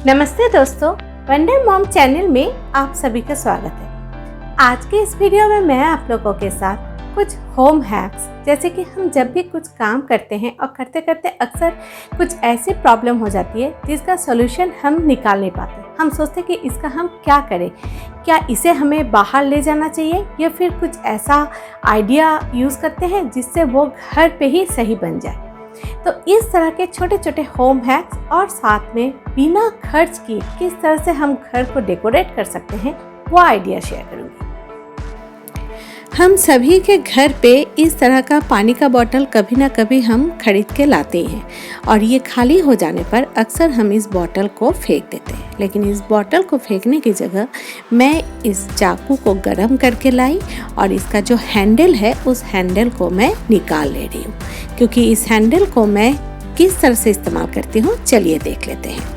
नमस्ते दोस्तों, wonder mom channel में आप सभी का स्वागत है। आज के इस वीडियो में मैं आप लोगों के साथ कुछ होम हैक्स, जैसे कि हम जब भी कुछ काम करते हैं और करते करते अक्सर कुछ ऐसी प्रॉब्लम हो जाती है जिसका सॉल्यूशन हम निकाल नहीं पाते। हम सोचते हैं कि इसका हम क्या करें, क्या इसे हमें बाहर ले जाना चाहिए या फिर कुछ ऐसा आइडिया यूज़ करते हैं जिससे वो घर पे ही सही बन जाए। तो इस तरह के छोटे छोटे होम हैक्स और साथ में बिना खर्च किए किस तरह से हम घर को डेकोरेट कर सकते हैं वो आइडिया शेयर करूँगी। हम सभी के घर पे इस तरह का पानी का बोतल कभी ना कभी हम खरीद के लाते हैं और ये खाली हो जाने पर अक्सर हम इस बोतल को फेंक देते हैं। लेकिन इस बोतल को फेंकने की जगह मैं इस चाकू को गरम करके लाई और इसका जो हैंडल है उस हैंडल को मैं निकाल ले रही हूँ, क्योंकि इस हैंडल को मैं किस तरह से इस्तेमाल करती हूँ चलिए देख लेते हैं।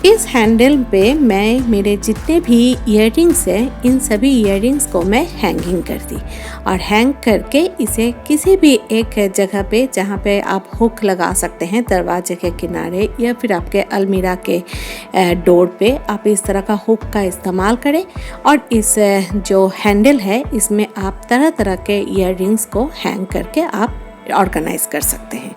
इस हैंडल पे मैं मेरे जितने भी इयररिंग्स हैं इन सभी इयररिंग्स को मैं हैंगिंग कर दी और हैंग करके इसे किसी भी एक जगह पे जहाँ पे आप हुक लगा सकते हैं, दरवाजे के किनारे या फिर आपके अलमीरा के डोर पे आप इस तरह का हुक का इस्तेमाल करें और इस जो हैंडल है इसमें आप तरह तरह के इयररिंग्स को हैंग करके आप ऑर्गेनाइज कर सकते हैं।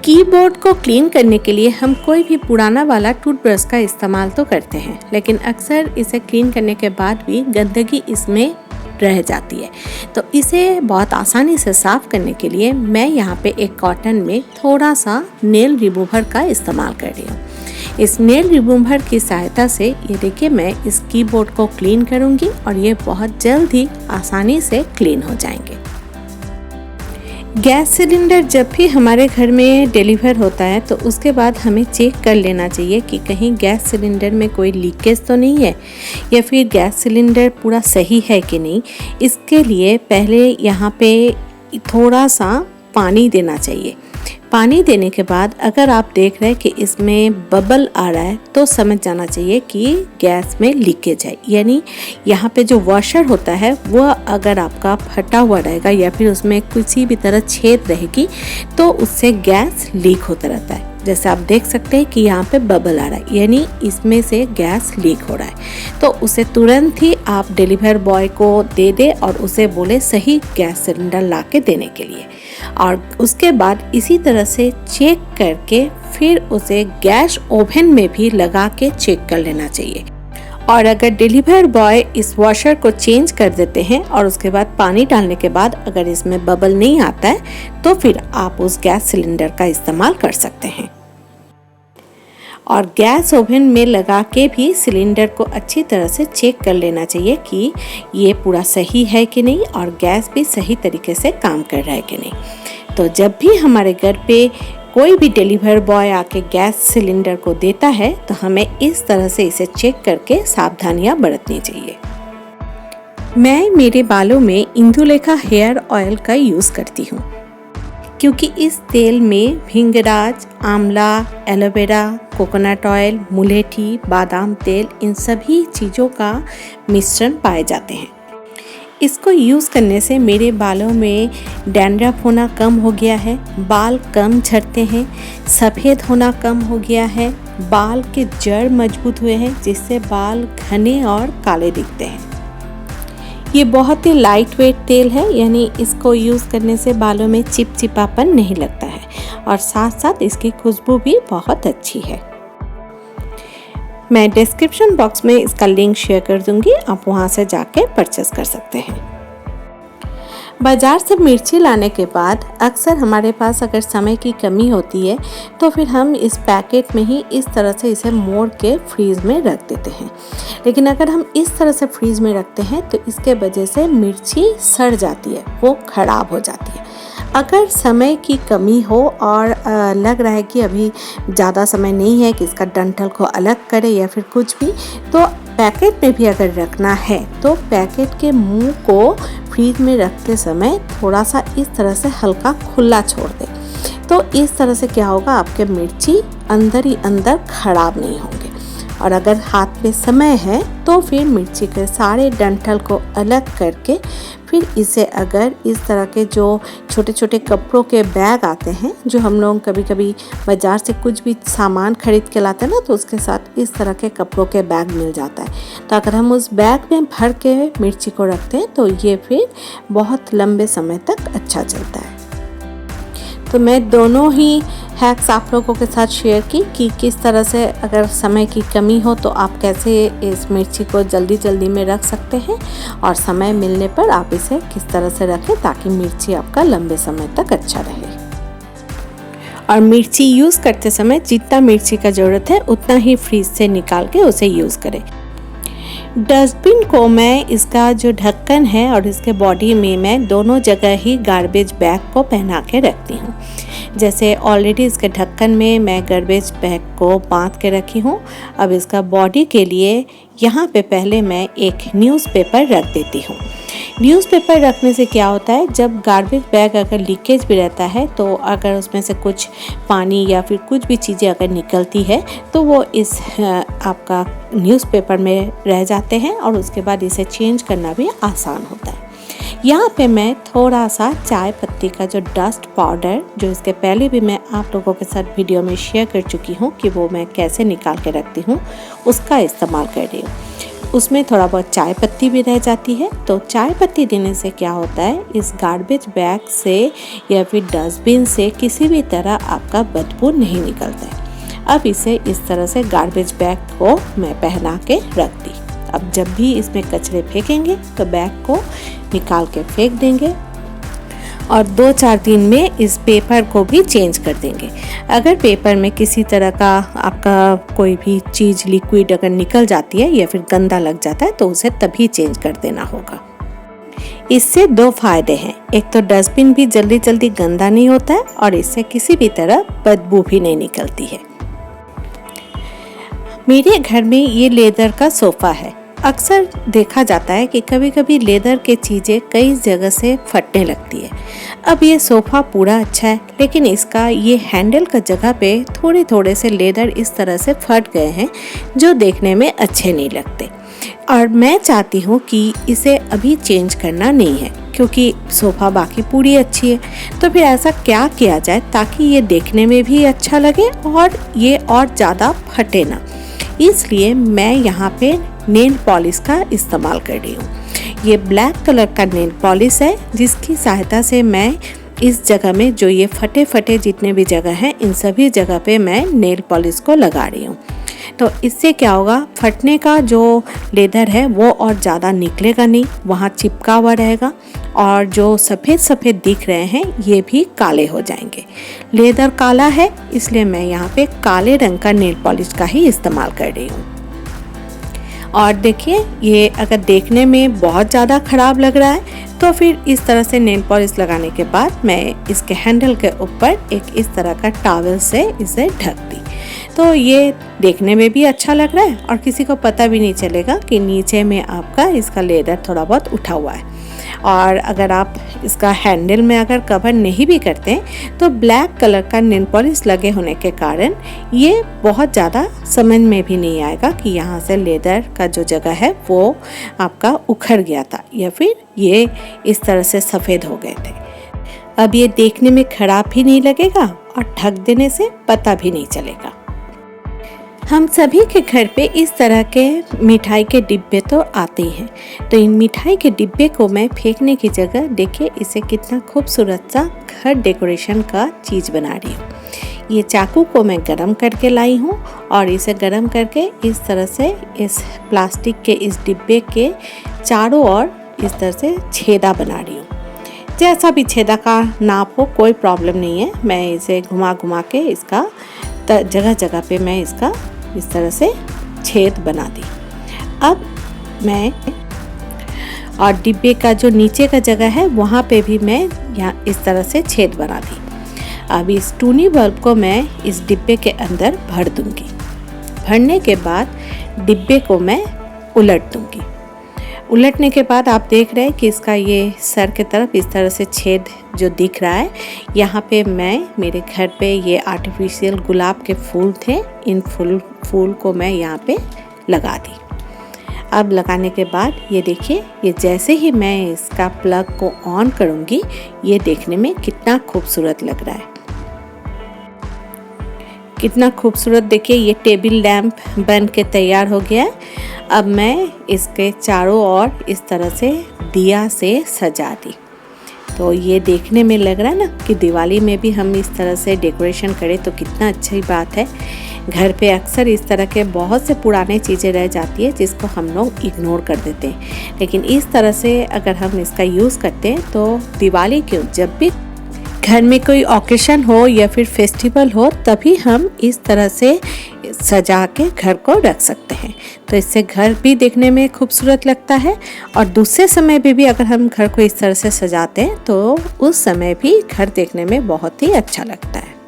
कीबोर्ड को क्लीन करने के लिए हम कोई भी पुराना वाला टूथब्रश का इस्तेमाल तो करते हैं, लेकिन अक्सर इसे क्लीन करने के बाद भी गंदगी इसमें रह जाती है। तो इसे बहुत आसानी से साफ़ करने के लिए मैं यहाँ पे एक कॉटन में थोड़ा सा नेल रिमूवर का इस्तेमाल कर रही हूँ। इस नेल रिमूवर की सहायता से ये देखिए मैं इस कीबोर्ड को क्लीन करूँगी और ये बहुत जल्द ही आसानी से क्लीन हो जाएंगे। गैस सिलेंडर जब भी हमारे घर में डिलीवर होता है तो उसके बाद हमें चेक कर लेना चाहिए कि कहीं गैस सिलेंडर में कोई लीकेज तो नहीं है या फिर गैस सिलेंडर पूरा सही है कि नहीं। इसके लिए पहले यहाँ पे थोड़ा सा पानी देना चाहिए। पानी देने के बाद अगर आप देख रहे हैं कि इसमें बबल आ रहा है तो समझ जाना चाहिए कि गैस में लीकेज है, यानी यहाँ पे जो वॉशर होता है वो अगर आपका फटा हुआ रहेगा या फिर उसमें किसी भी तरह छेद रहेगी तो उससे गैस लीक होता रहता है। जैसे आप देख सकते हैं कि यहाँ पे बबल आ रहा है, यानी इसमें से गैस लीक हो रहा है। तो उसे तुरंत ही आप डिलीवर बॉय को दे दे और उसे बोले सही गैस सिलेंडर ला के देने के लिए, और उसके बाद इसी तरह से चेक करके फिर उसे गैस ओवन में भी लगा के चेक कर लेना चाहिए। और अगर डिलीवर बॉय इस वॉशर को चेंज कर देते हैं और उसके बाद पानी डालने के बाद अगर इसमें बबल नहीं आता है तो फिर आप उस गैस सिलेंडर का इस्तेमाल कर सकते हैं। और गैस ओवन में लगा के भी सिलेंडर को अच्छी तरह से चेक कर लेना चाहिए कि ये पूरा सही है कि नहीं और गैस भी सही तरीके से काम कर रहा है कि नहीं। तो जब भी हमारे घर पे कोई भी डिलीवर बॉय आके गैस सिलेंडर को देता है तो हमें इस तरह से इसे चेक करके सावधानियां बरतनी चाहिए। मैं मेरे बालों में इंदुलेखा हेयर ऑयल का यूज़ करती हूँ, क्योंकि इस तेल में भिंगराज, आंवला, एलोवेरा, कोकोनट ऑयल, मुलेठी, बादाम तेल, इन सभी चीज़ों का मिश्रण पाए जाते हैं। इसको यूज़ करने से मेरे बालों में डैंड्रफ होना कम हो गया है, बाल कम झड़ते हैं, सफ़ेद होना कम हो गया है, बाल के जड़ मजबूत हुए हैं जिससे बाल घने और काले दिखते हैं। ये बहुत ही लाइट वेट तेल है, यानी इसको यूज़ करने से बालों में चिपचिपापन नहीं लगता है और साथ साथ इसकी खुशबू भी बहुत अच्छी है। मैं डिस्क्रिप्शन बॉक्स में इसका लिंक शेयर कर दूंगी, आप वहां से जाके परचेस कर सकते हैं। बाज़ार से मिर्ची लाने के बाद अक्सर हमारे पास अगर समय की कमी होती है तो फिर हम इस पैकेट में ही इस तरह से इसे मोड़ के फ्रीज़ में रख देते हैं। लेकिन अगर हम इस तरह से फ्रीज़ में रखते हैं तो इसके वजह से मिर्ची सड़ जाती है, वो ख़राब हो जाती है। अगर समय की कमी हो और लग रहा है कि अभी ज़्यादा समय नहीं है कि इसका डंठल को अलग करे या फिर कुछ भी, तो पैकेट में भी अगर रखना है तो पैकेट के मुंह को फ्रीज में रखते समय थोड़ा सा इस तरह से हल्का खुला छोड़ दें। तो इस तरह से क्या होगा, आपके मिर्ची अंदर ही अंदर ख़राब नहीं होंगे। और अगर हाथ में समय है तो फिर मिर्ची के सारे डंठल को अलग करके फिर इसे अगर इस तरह के जो छोटे छोटे कपड़ों के बैग आते हैं, जो हम लोग कभी कभी बाज़ार से कुछ भी सामान खरीद के लाते हैं ना, तो उसके साथ इस तरह के कपड़ों के बैग मिल जाता है। तो अगर हम उस बैग में भर के मिर्ची को रखते हैं तो ये फिर बहुत लंबे समय तक अच्छा चलता है। तो मैं दोनों ही हैक्स आप लोगों के साथ शेयर की कि किस तरह से अगर समय की कमी हो तो आप कैसे इस मिर्ची को जल्दी जल्दी में रख सकते हैं, और समय मिलने पर आप इसे किस तरह से रखें ताकि मिर्ची आपका लंबे समय तक अच्छा रहे। और मिर्ची यूज़ करते समय जितना मिर्ची का ज़रूरत है उतना ही फ्रीज से निकाल के उसे यूज़ करें। डस्टबिन को मैं इसका जो ढक्कन है और इसके बॉडी में मैं दोनों जगह ही गार्बेज बैग को पहना के रखती हूँ। जैसे ऑलरेडी इसके ढक्कन में मैं गार्बेज बैग को बांध के रखी हूँ। अब इसका बॉडी के लिए यहाँ पे पहले मैं एक न्यूज़पेपर रख देती हूँ। न्यूज़पेपर रखने से क्या होता है, जब गार्बेज बैग अगर लीकेज भी रहता है तो अगर उसमें से कुछ पानी या फिर कुछ भी चीज़ें अगर निकलती है तो वो इस आपका न्यूज़पेपर में रह जाते हैं और उसके बाद इसे चेंज करना भी आसान होता है। यहाँ पे मैं थोड़ा सा चाय पत्ती का जो डस्ट पाउडर, जो इसके पहले भी मैं आप लोगों के साथ वीडियो में शेयर कर चुकी हूँ कि वो मैं कैसे निकाल के रखती हूँ, उसका इस्तेमाल कर रही हूँ। उसमें थोड़ा बहुत चाय पत्ती भी रह जाती है। तो चाय पत्ती देने से क्या होता है, इस गार्बेज बैग से या फिर डस्टबिन से किसी भी तरह आपका बदबू नहीं निकलता है। अब इसे इस तरह से गार्बेज बैग को मैं पहना के रख दी। अब जब भी इसमें कचरे फेंकेंगे तो बैग को निकाल के फेंक देंगे और 2-4 दिन में इस पेपर को भी चेंज कर देंगे। अगर पेपर में किसी तरह का आपका कोई भी चीज़ लिक्विड अगर निकल जाती है या फिर गंदा लग जाता है तो उसे तभी चेंज कर देना होगा। इससे 2 फायदे हैं, एक तो डस्टबिन भी जल्दी जल्दी गंदा नहीं होता है और इससे किसी भी तरह बदबू भी नहीं निकलती है। मेरे घर में ये लेदर का सोफ़ा है। अक्सर देखा जाता है कि कभी कभी लेदर के चीज़ें कई जगह से फटने लगती है। अब ये सोफ़ा पूरा अच्छा है, लेकिन इसका ये हैंडल का जगह पे थोड़े थोड़े से लेदर इस तरह से फट गए हैं जो देखने में अच्छे नहीं लगते, और मैं चाहती हूँ कि इसे अभी चेंज करना नहीं है क्योंकि सोफ़ा बाकी पूरी अच्छी है। तो फिर ऐसा क्या किया जाए ताकि ये देखने में भी अच्छा लगे और ये और ज़्यादा फटे ना। इसलिए मैं यहाँ पे नेल पॉलिश का इस्तेमाल कर रही हूँ। ये ब्लैक कलर का नेल पॉलिश है जिसकी सहायता से मैं इस जगह में जो ये फटे फटे जितने भी जगह हैं इन सभी जगह पे मैं नेल पॉलिश को लगा रही हूँ। तो इससे क्या होगा, फटने का जो लेदर है वो और ज़्यादा निकलेगा नहीं, वहाँ चिपका हुआ रहेगा और जो सफ़ेद सफ़ेद दिख रहे हैं ये भी काले हो जाएंगे। लेदर काला है इसलिए मैं यहाँ पे काले रंग का नेल पॉलिश का ही इस्तेमाल कर रही हूँ। और देखिए, ये अगर देखने में बहुत ज़्यादा ख़राब लग रहा है तो फिर इस तरह से नेल पॉलिश लगाने के बाद मैं इसके हैंडल के ऊपर एक इस तरह का टॉवल से इसे ढक दी। तो ये देखने में भी अच्छा लग रहा है और किसी को पता भी नहीं चलेगा कि नीचे में आपका इसका लेदर थोड़ा बहुत उठा हुआ है। और अगर आप इसका हैंडल में अगर कवर नहीं भी करते हैं तो ब्लैक कलर का नेल पॉलिश लगे होने के कारण ये बहुत ज़्यादा समझ में भी नहीं आएगा कि यहाँ से लेदर का जो जगह है वो आपका उखड़ गया था या फिर ये इस तरह से सफ़ेद हो गए थे। अब ये देखने में खराब भी नहीं लगेगा और ढक देने से पता भी नहीं चलेगा। हम सभी के घर पे इस तरह के मिठाई के डिब्बे तो आते ही हैं। तो इन मिठाई के डिब्बे को मैं फेंकने की जगह देखिए इसे कितना खूबसूरत सा घर डेकोरेशन का चीज़ बना रही हूँ। ये चाकू को मैं गरम करके लाई हूँ और इसे गरम करके इस तरह से इस प्लास्टिक के इस डिब्बे के चारों ओर इस तरह से छेदा बना रही हूँ। जैसा भी छेदा का नाप हो कोई प्रॉब्लम नहीं है, मैं इसे घुमा घुमा के इसका जगह जगह पे मैं इसका इस तरह से छेद बना दी। अब मैं और डिब्बे का जो नीचे का जगह है वहाँ पे भी मैं यहाँ इस तरह से छेद बना दी। अब इस टूनी बल्ब को मैं इस डिब्बे के अंदर भर दूंगी। भरने के बाद डिब्बे को मैं उलट दूंगी। उलटने के बाद आप देख रहे हैं कि इसका ये सर के तरफ इस तरह से छेद जो दिख रहा है, यहाँ पे मैं मेरे घर पे ये आर्टिफिशियल गुलाब के फूल थे, इन फूल को मैं यहाँ पे लगा दी। अब लगाने के बाद ये देखिए, ये जैसे ही मैं इसका प्लग को ऑन करूँगी, ये देखने में कितना खूबसूरत लग रहा है। कितना खूबसूरत देखिए, ये टेबल लैम्प बन के तैयार हो गया है। अब मैं इसके चारों ओर इस तरह से दिया से सजा दी, तो ये देखने में लग रहा है ना कि दिवाली में भी हम इस तरह से डेकोरेशन करें तो कितना अच्छी बात है। घर पे अक्सर इस तरह के बहुत से पुराने चीज़ें रह जाती है जिसको हम लोग इग्नोर कर देते हैं, लेकिन इस तरह से अगर हम इसका यूज़ करते हैं तो दिवाली क्यों, जब भी घर में कोई ओकेशन हो या फिर फेस्टिवल हो, तभी हम इस तरह से सजा के घर को रख सकते हैं। तो इससे घर भी देखने में खूबसूरत लगता है और दूसरे समय पे भी अगर हम घर को इस तरह से सजाते हैं तो उस समय भी घर देखने में बहुत ही अच्छा लगता है।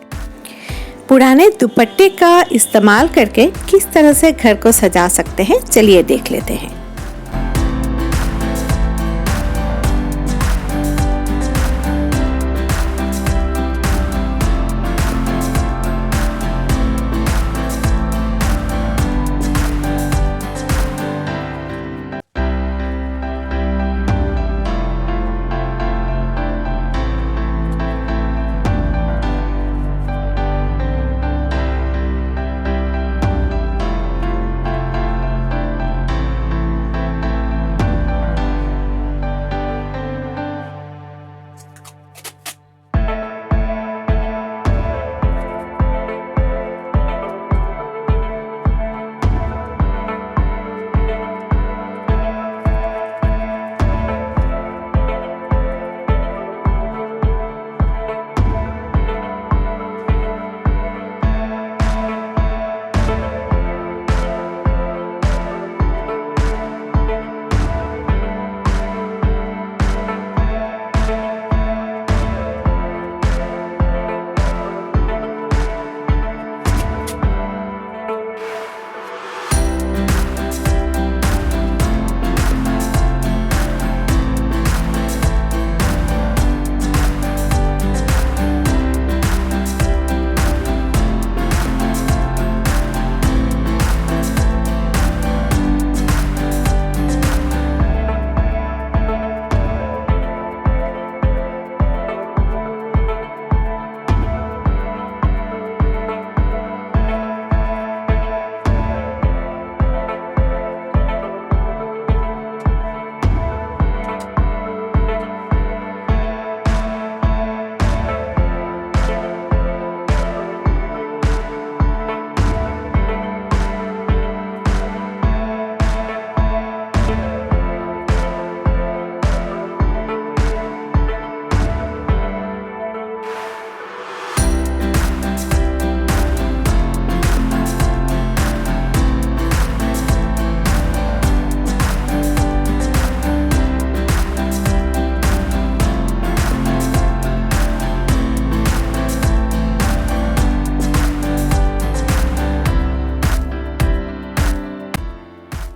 पुराने दुपट्टे का इस्तेमाल करके किस तरह से घर को सजा सकते हैं, चलिए देख लेते हैं।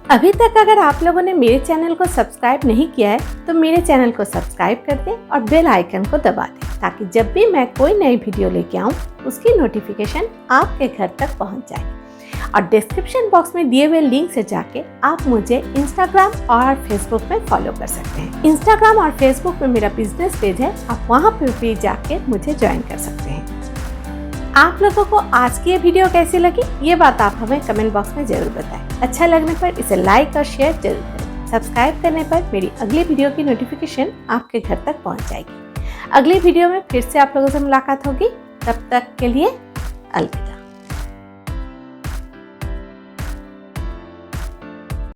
अभी तक अगर आप लोगों ने मेरे चैनल को सब्सक्राइब नहीं किया है तो मेरे चैनल को सब्सक्राइब कर दें और बेल आइकन को दबा दें, ताकि जब भी मैं कोई नई वीडियो लेके आऊँ उसकी नोटिफिकेशन आपके घर तक पहुँच जाए। और डिस्क्रिप्शन बॉक्स में दिए हुए लिंक से जाके आप मुझे इंस्टाग्राम और फेसबुक में फॉलो कर सकते हैं। इंस्टाग्राम और फेसबुक में मेरा बिजनेस पेज है, आप वहाँ पर भी जाके मुझे ज्वाइन कर सकते हैं। आप लोगों को आज की ये वीडियो कैसी लगी, ये बात आप हमें कमेंट बॉक्स में जरूर बताएं। अच्छा लगने पर इसे लाइक और शेयर जरूर करें। सब्सक्राइब करने पर मेरी अगली वीडियो की नोटिफिकेशन आपके घर तक पहुंच जाएगी। अगली वीडियो में फिर से आप लोगों से मुलाकात होगी, तब तक के लिए अलविदा।